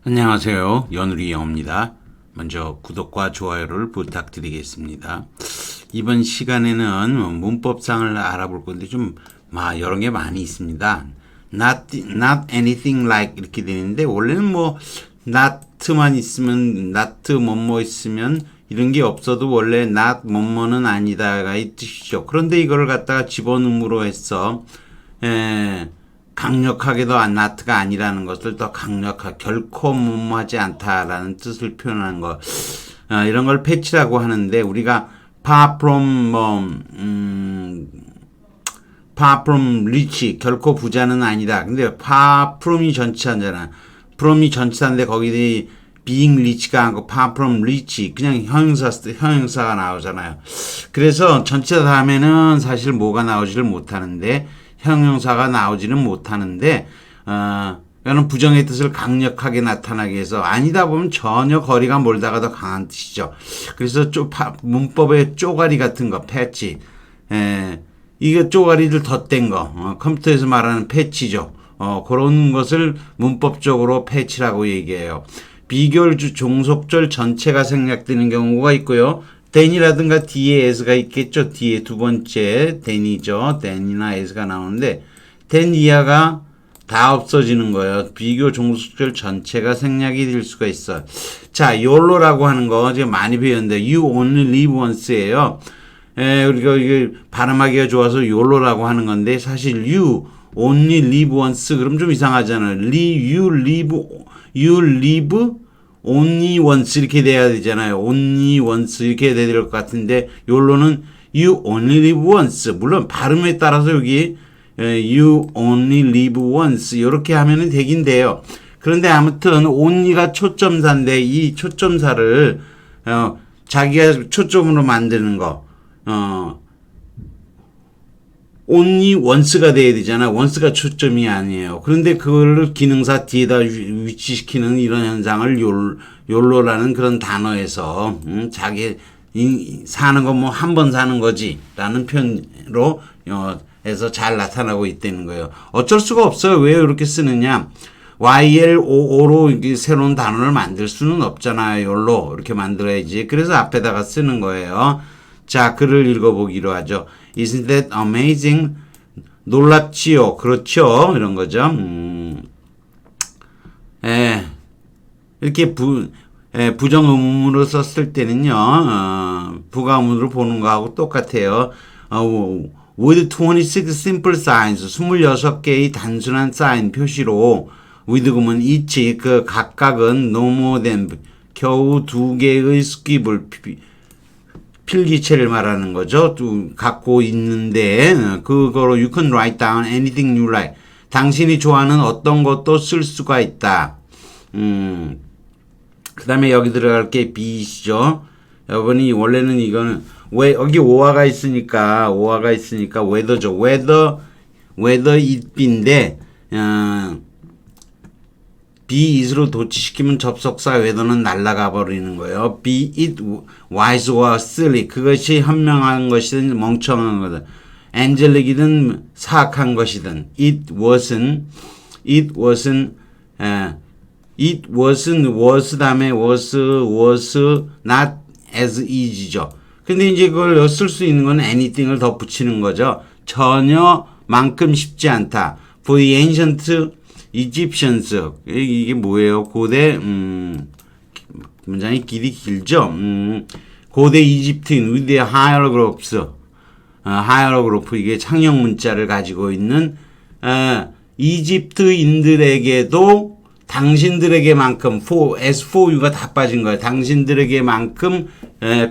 안녕하세요. 연우리 영어입니다. 먼저 구독과 좋아요를 부탁드리겠습니다. 이번 시간에는 문법상을 알아볼 건데 좀 여러 개 많이 있습니다. not anything like 이렇게 되는데 원래는 not만 있으면 not 뭐뭐 있으면 이런 게 없어도 원래 not 뭐뭐는 아니다가 이 뜻이죠. 그런데 이거를 갖다가 집어넣음으로 해서 강력하게도 not가 아니라는 것을 더 결코 뭐뭐하지 않다라는 뜻을 표현하는 거, 이런 걸 패치라고 하는데 우리가 far from rich 결코 부자는 아니다. 근데 far from이 전치사잖아. from이 전치사인데 거기 being rich가 아니고 far from rich 그냥 형용사가 나오잖아요. 그래서 전치사 다음에는 사실 뭐가 나오지를 못하는데 형용사가 나오지는 못하는데 이거는 부정의 뜻을 강력하게 나타나게 해서 아니다 보면 전혀 거리가 멀다가 더 강한 뜻이죠. 그래서 문법의 쪼가리 같은 거 패치, 이게 쪼가리를 덧댄 거, 컴퓨터에서 말하는 패치죠. 그런 것을 문법적으로 패치라고 얘기해요. 비교율주 종속절 전체가 생략되는 경우가 있고요. then이라든가 뒤에 as가 있겠죠. 뒤에 두 번째 then이죠. then이나 as가 나오는데 then 이하가 다 없어지는 거예요. 비교 종속절 전체가 생략이 될 수가 있어요. 자, YOLO라고 하는 거 지금 많이 배웠는데 you only live once예요. 우리가 이게 발음하기가 좋아서 YOLO라고 하는 건데 사실 you only live once 그럼 좀 이상하잖아요. you live only once 이렇게 돼야 되잖아요. only once 이렇게 돼야 될 것 같은데 YOLO는 you only live once 물론 발음에 따라서 여기 you only live once 이렇게 하면은 되긴 돼요. 그런데 아무튼 only가 초점사인데 이 초점사를 자기가 초점으로 만드는 거 only once가 돼야 되잖아. once가 초점이 아니에요. 그런데 그걸 기능사 뒤에다 위치시키는 이런 현상을 YOLO라는 그런 단어에서 자기 사는 건 한 번 사는 거지 라는 표현으로 해서 잘 나타나고 있다는 거예요. 어쩔 수가 없어요. 왜 이렇게 쓰느냐. YLOO로 새로운 단어를 만들 수는 없잖아요. YOLO 이렇게 만들어야지. 그래서 앞에다가 쓰는 거예요. 자, 글을 읽어보기로 하죠. Isn't that amazing? 놀랍지요. 그렇죠. 이런 거죠. 이렇게 부정의문으로 썼을 때는요, 부가의문으로 보는 거하고 똑같아요. With 26 simple signs, 26개의 단순한 사인 표시로, with 그러면 each, 그 각각은 no more than, 겨우 2개의 스킵을 필기체를 말하는 거죠. 갖고 있는데 그거로 you can write down anything you like. 당신이 좋아하는 어떤 것도 쓸 수가 있다. 그 다음에 여기 들어갈 게 B시죠. 여러분이 원래는 이거는 왜 여기 오화가 있으니까 whether죠. whether it be인데 be it으로 도치시키면 접속사 whether는 날아가 버리는 거예요. be it wise or silly 그것이 현명한 것이든 멍청한 거든 angelic이든 사악한 것이든 it wasn't was 다음에 was not as easy죠. 근데 이제 그걸 쓸 수 있는 건 anything을 더 붙이는 거죠. 전혀만큼 쉽지 않다. For the ancient Egyptians 이게 뭐예요? 고대 문장이 길죠. 고대 이집트인 with the hieroglyphs 이게 창형 문자를 가지고 있는 이집트인들에게도 당신들에게만큼 as for you가 다 빠진 거예요. 당신들에게만큼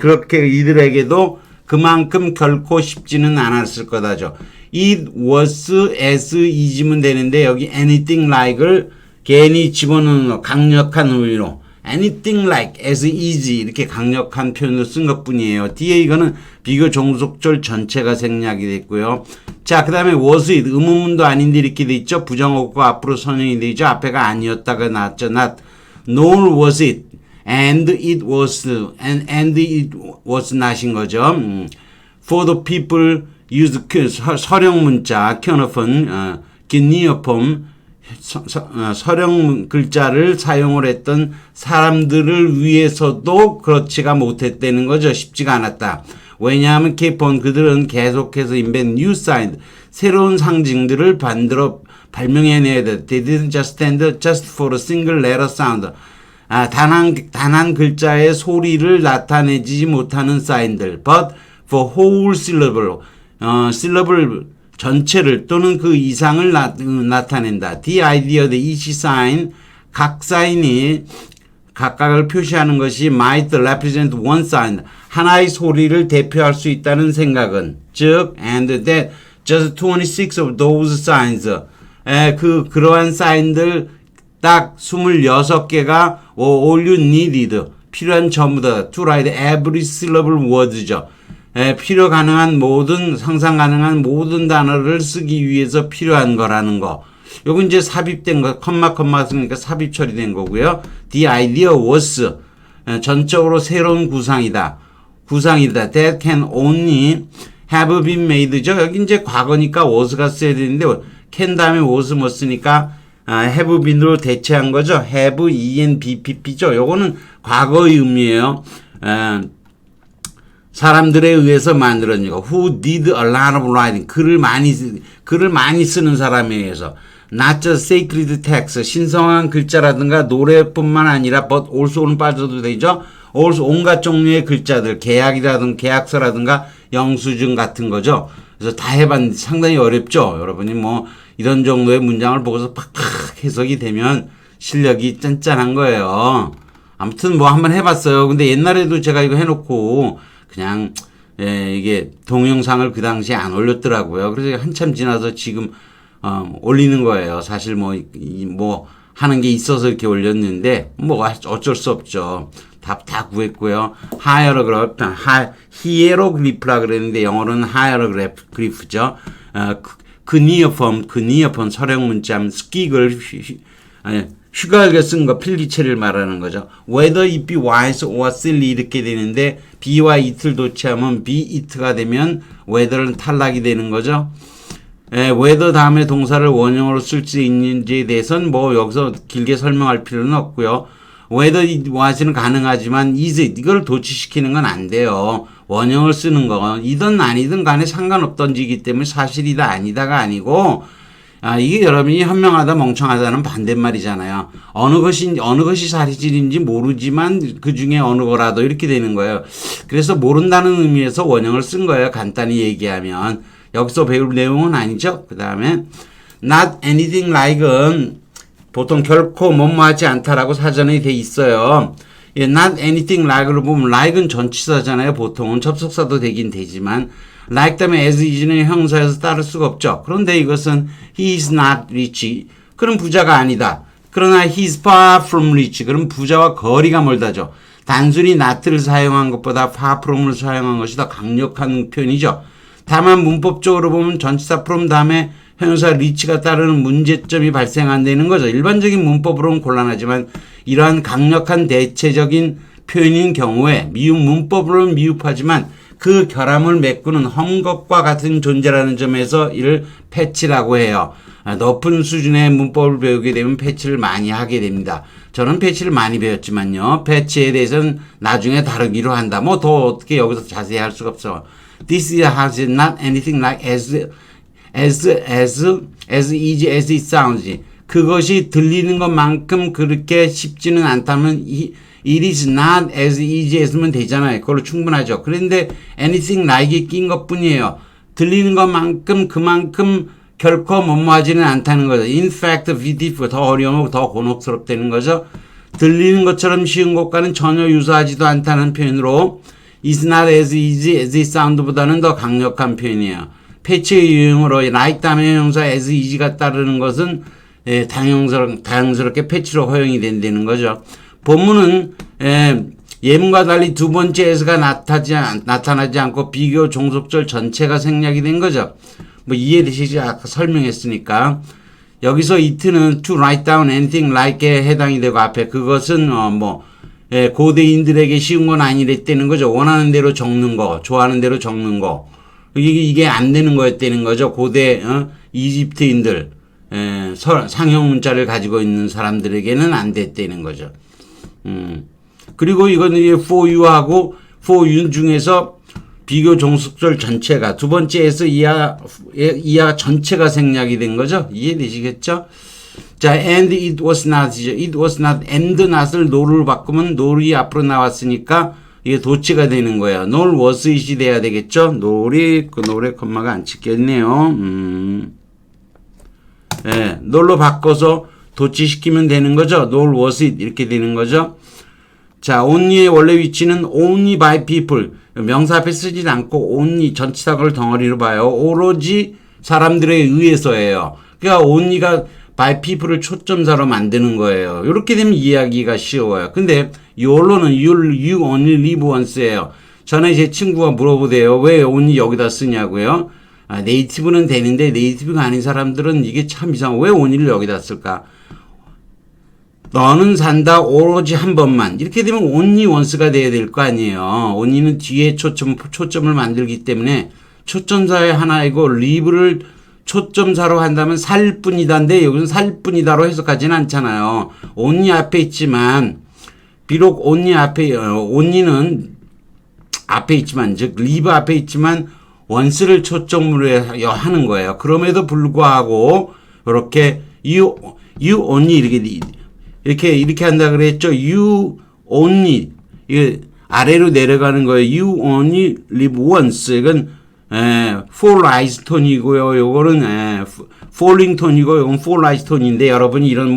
그렇게 이들에게도 그만큼 결코 쉽지는 않았을 거다죠. It was as easy면 되는데 여기 anything like을 괜히 집어넣는 거 강력한 의미로 anything like as easy 이렇게 강력한 표현을 쓴 것뿐이에요. 뒤에 이거는 비교 종속절 전체가 생략이 됐고요. 자, 그 다음에 was it 의문문도 아닌데 이렇게 돼 있죠. 부정어구 앞으로 선형이 돼 있죠. 앞에가 아니었다가 나왔죠. not nor was it and it was not인 거죠. for the people use 서령 문자 켜놓은 기니어폼 서령 글자를 사용을 했던 사람들을 위해서도 그렇지가 못했다는 거죠. 쉽지가 않았다. 왜냐하면 그들은 계속해서 invent new signs, 새로운 상징들을 발명해내야 돼. They didn't just stand just for a single letter sound. 단 한 글자의 소리를 나타내지 못하는 사인들. But for whole syllable, syllable 전체를 또는 그 이상을 나타낸다. The idea that each sign, 각 사인이 각각을 표시하는 것이 might represent one sign, 하나의 소리를 대표할 수 있다는 생각은, 즉, and that just 26 of those signs, 그러한 사인들 딱 26개가 all you needed, 필요한 전부 다 to write every syllable words죠. 필요 가능한 모든, 상상 가능한 모든 단어를 쓰기 위해서 필요한 거라는 거. 요건 이제 삽입된 거, 컴마 쓰니까 삽입 처리된 거고요. The idea was, 전적으로 새로운 구상이다. That can only have been made죠. 여기 이제 과거니까 was가 써야 되는데, can 다음에 was 뭐 쓰니까, have been으로 대체한 거죠. have, ENBPP죠. 요거는 과거의 의미예요. 사람들에 의해서 만들어진 거. Who did a lot of writing. 글을 많이 쓰는 사람에 의해서. Not just sacred text. 신성한 글자라든가 노래뿐만 아니라 but also는 빠져도 되죠. also 온갖 종류의 글자들. 계약서라든가 영수증 같은 거죠. 그래서 다 해봤는데 상당히 어렵죠. 여러분이 뭐 이런 정도의 문장을 보고서 팍팍 해석이 되면 실력이 짠짠한 거예요. 아무튼 뭐 한번 해봤어요. 근데 옛날에도 제가 이거 해놓고 그냥 이게 동영상을 그 당시에 안 올렸더라고요. 그래서 한참 지나서 지금 올리는 거예요. 사실 뭐 하는 게 있어서 이렇게 올렸는데 뭐 어쩔 수 없죠. 답 다 구했고요. 히에로글리프라 그랬는데 영어로는 하이어로그래프죠. 그니어펌 서령 문자면 스키글 휘갈겨 쓴 거 필기체를 말하는 거죠. Whether it be wise or silly 이렇게 되는데 be와 it를 도치하면 be it가 되면 whether는 탈락이 되는 거죠. whether 다음에 동사를 원형으로 쓸 수 있는지에 대해서는 뭐 여기서 길게 설명할 필요는 없고요. whether it was는 가능하지만 is it 이걸 도치시키는 건 안 돼요. 원형을 쓰는 거 이든 아니든 간에 상관없던지기 때문에 사실이다 아니다가 아니고 이게 여러분이 현명하다 멍청하다는 반대말이잖아요. 어느 것이 사실인지 모르지만 그 중에 어느 거라도 이렇게 되는 거예요. 그래서 모른다는 의미에서 원형을 쓴 거예요. 간단히 얘기하면. 여기서 배울 내용은 아니죠. 그 다음에 not anything like은 보통 결코 뭐뭐하지 않다라고 사전에 돼 있어요. not anything like를 보면 like은 전치사잖아요. 보통은 접속사도 되긴 되지만 like 다음에 as is는 형사에서 따를 수가 없죠. 그런데 이것은 he is not rich. 그럼 부자가 아니다. 그러나 he is far from rich. 그럼 부자와 거리가 멀다죠. 단순히 not를 사용한 것보다 far from을 사용한 것이 더 강력한 표현이죠. 다만 문법적으로 보면 전치사 from 다음에 형용사 reach가 따르는 문제점이 발생한다는 거죠. 일반적인 문법으로는 곤란하지만 이러한 강력한 대체적인 표현인 경우에 문법으로는 미흡하지만 그 결함을 메꾸는 험것과 같은 존재라는 점에서 이를 패치라고 해요. 높은 수준의 문법을 배우게 되면 패치를 많이 하게 됩니다. 저는 패치를 많이 배웠지만요. 패치에 대해서는 나중에 다루기로 한다. 뭐 더 어떻게 여기서 자세히 할 수가 없어. This has not anything like as easy as it sounds. 그것이 들리는 것만큼 그렇게 쉽지는 않다면 It is not as easy as면 되잖아요. 그걸로 충분하죠. 그런데 anything like이 낀 것뿐이에요. 들리는 것만큼 그만큼 결코 뭐뭐하지는 않다는 거죠. In fact, beautiful 더 어려우고 더 곤혹스럽다는 거죠. 들리는 것처럼 쉬운 것과는 전혀 유사하지도 않다는 표현으로 is not as easy as it sound보다는 더 강력한 표현이에요. 패치의 유형으로 like 다음에 형용사 as easy가 따르는 것은 다양스럽게 패치로 허용이 된다는 거죠. 본문은 예문과 달리 두 번째 as가 나타나지 않고 비교 종속절 전체가 생략이 된 거죠. 뭐 이해되시죠? 아까 설명했으니까. 여기서 it는 to write down anything like에 해당이 되고 앞에 그것은 고대인들에게 쉬운 건 아니랬다는 거죠. 원하는 대로 적는 거, 좋아하는 대로 적는 거. 이게 안 되는 거였다는 거죠. 고대 이집트인들. 상형 문자를 가지고 있는 사람들에게는 안 됐다는 거죠. 그리고 이거는 for you하고 for you 중에서 비교 종속절 전체가 두 번째에서 이하 전체가 생략이 된 거죠. 이해되시겠죠? 자, and it was not이죠. it was not and not을 no를 바꾸면 no이 앞으로 나왔으니까 이게 도치가 되는 거예요. nor was it이 돼야 되겠죠? no이 그 no에 콤마가 안 찍혔네요. 예, nor로 바꿔서 도치시키면 되는 거죠. nor was it 이렇게 되는 거죠. 자, only의 원래 위치는 only by people. 명사 앞에 쓰지 않고 only 전치사를 덩어리로 봐요. 오로지 사람들에 의해서예요. 그러니까 only가 by people을 초점사로 만드는 거예요. 이렇게 되면 이해하기가 쉬워요. 근데 YOLO는 you only live once예요. 전에 제 친구가 물어보대요. 왜 only 여기다 쓰냐고요. 네이티브는 되는데 네이티브가 아닌 사람들은 이게 참 이상해. 왜 only를 여기다 쓸까? 너는 산다 오로지 한 번만 이렇게 되면 only once가 돼야 될 거 아니에요. only는 뒤에 초점을 만들기 때문에 초점사의 하나이고 live를 초점사로 한다면 살 뿐이다인데 여기는 살 뿐이다로 해석하지는 않잖아요. only 앞에 있지만 비록 only 앞에 only는 앞에 있지만 즉 live 앞에 있지만 once를 초점으로 하는 거예요. 그럼에도 불구하고 이렇게 you only 이렇게 한다 그랬죠. You only 이게 아래로 내려가는 거예요. You only live once. 이건 fall rise 톤이고요. 요거는 falling 톤이고 이건 fall rise 톤인데 여러분이 이런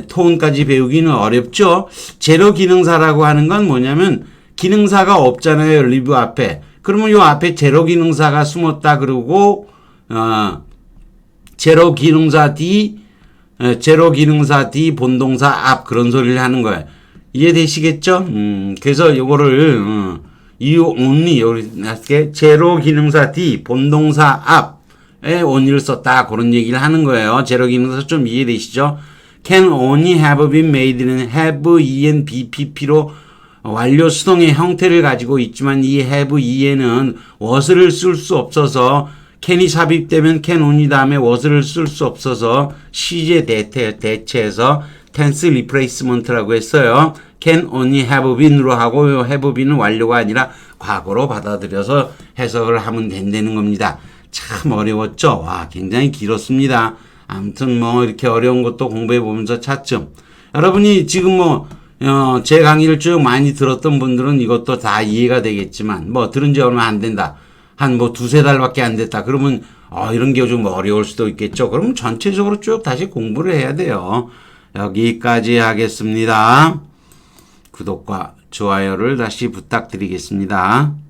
톤까지 배우기는 어렵죠. 제로 기능사라고 하는 건 뭐냐면 기능사가 없잖아요. live 앞에. 그러면 요 앞에 제로 기능사가 숨었다 그러고 제로 기능사 D 제로 기능사 D 본동사 앞 그런 소리를 하는 거예요. 이해되시겠죠? 그래서 요거를 you only 이렇게 제로 기능사 D 본동사 앞에 only를 썼다 그런 얘기를 하는 거예요. 제로 기능사 좀 이해되시죠? can only have been made는 have en bpp로 완료 수동의 형태를 가지고 있지만 이 have en은 was를 쓸 수 없어서 can이 삽입되면 can only 다음에 was를 쓸 수 없어서 시제 대체해서 tense replacement라고 했어요. can only have been으로 하고 have been은 완료가 아니라 과거로 받아들여서 해석을 하면 된다는 겁니다. 참 어려웠죠? 와, 굉장히 길었습니다. 아무튼 이렇게 어려운 것도 공부해 보면서 차츰. 여러분이 지금 제 강의를 쭉 많이 들었던 분들은 이것도 다 이해가 되겠지만 들은 지 얼마 안 된다. 한 두세 달밖에 안 됐다. 그러면 이런 게 좀 어려울 수도 있겠죠. 그러면 전체적으로 쭉 다시 공부를 해야 돼요. 여기까지 하겠습니다. 구독과 좋아요를 다시 부탁드리겠습니다.